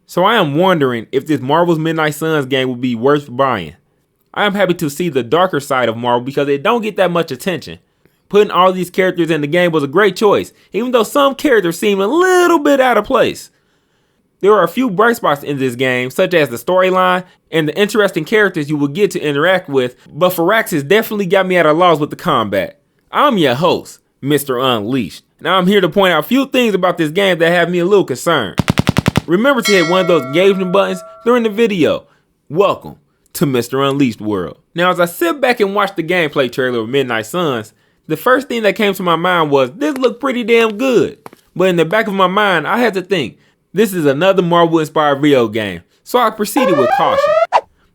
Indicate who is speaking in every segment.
Speaker 1: So I am wondering if this Marvel's Midnight Suns game will be worth buying. I am happy to see the darker side of Marvel because it don't get that much attention. Putting all these characters in the game was a great choice, even though some characters seem a little bit out of place. There are a few bright spots in this game, such as the storyline and the interesting characters you will get to interact with, but Firaxis definitely got me at a loss with the combat. I'm your host, Mr. Unleashed. Now I'm here to point out a few things about this game that have me a little concerned. Remember to hit one of those engagement buttons during the video. Welcome to Mr. Unleashed World. Now as I sit back and watch the gameplay trailer of Midnight Suns, the first thing that came to my mind was this looked pretty damn good. But in the back of my mind, I had to think, this is another Marvel inspired video game. So I proceeded with caution.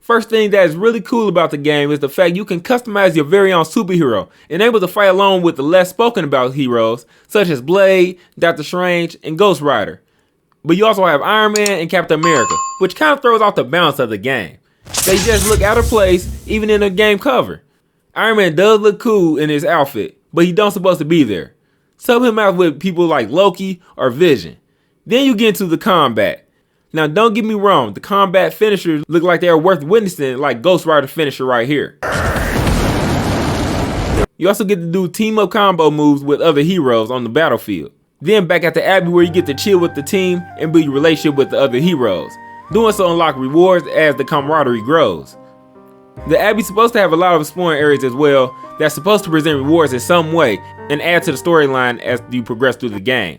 Speaker 1: First thing that is really cool about the game is the fact you can customize your very own superhero and able to fight along with the less spoken about heroes such as Blade, Doctor Strange, and Ghost Rider. But you also have Iron Man and Captain America, which kind of throws off the balance of the game. They just look out of place even in the game cover. Iron Man does look cool in his outfit, but he don't supposed to be there. Sub him out with people like Loki or Vision. Then you get into the combat. Now don't get me wrong, the combat finishers look like they are worth witnessing, like Ghost Rider finisher right here. You also get to do team up combo moves with other heroes on the battlefield. Then back at the Abbey where you get to chill with the team and build your relationship with the other heroes. Doing so unlock rewards as the camaraderie grows. The Abbey's supposed to have a lot of exploring areas as well that's supposed to present rewards in some way and add to the storyline as you progress through the game.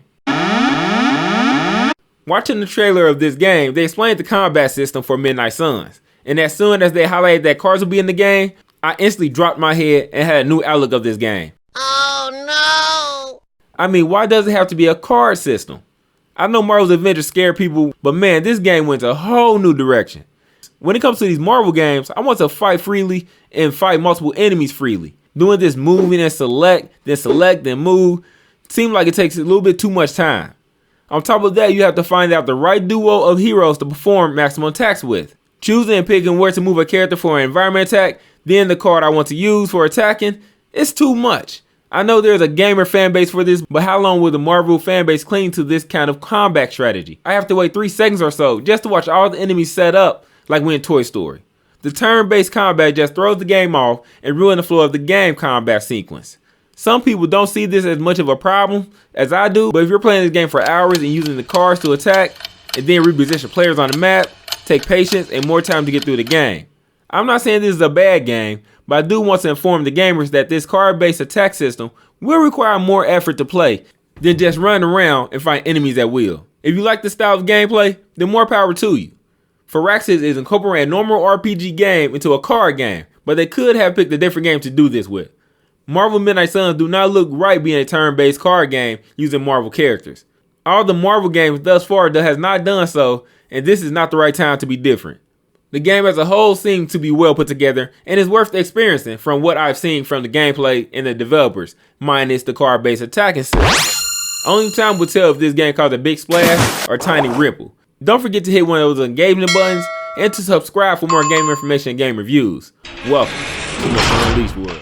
Speaker 1: Watching the trailer of this game, they explained the combat system for Midnight Suns. And as soon as they highlighted that cards will be in the game, I instantly dropped my head and had a new outlook of this game.
Speaker 2: Oh no!
Speaker 1: I mean, why does it have to be a card system? I know Marvel's Avengers scare people, but man, this game went a whole new direction. When it comes to these Marvel games, I want to fight freely and fight multiple enemies freely. Doing this moving and select, then move, seems like it takes a little bit too much time. On top of that, you have to find out the right duo of heroes to perform maximum attacks with. Choosing and picking where to move a character for an environment attack, then the card I want to use for attacking, it's too much. I know there's a gamer fan base for this, but how long will the Marvel fan base cling to this kind of combat strategy? I have to wait 3 seconds or so just to watch all the enemies set up like we in Toy Story. The turn-based combat just throws the game off and ruins the flow of the game combat sequence. Some people don't see this as much of a problem as I do, but if you're playing this game for hours and using the cards to attack and then reposition players on the map, take patience and more time to get through the game. I'm not saying this is a bad game, but I do want to inform the gamers that this card-based attack system will require more effort to play than just run around and fight enemies at will. If you like this style of gameplay, then more power to you. Firaxis is incorporating a normal RPG game into a card game, but they could have picked a different game to do this with. Marvel Midnight Suns do not look right being a turn-based card game using Marvel characters. All the Marvel games thus far has not done so, and this is not the right time to be different. The game as a whole seems to be well put together and is worth experiencing from what I've seen from the gameplay and the developers, minus the card-based attacking system. Only time will tell if this game caused a big splash or tiny ripple. Don't forget to hit one of those engagement buttons and to subscribe for more game information and game reviews. Welcome to Mr. Unleashed World.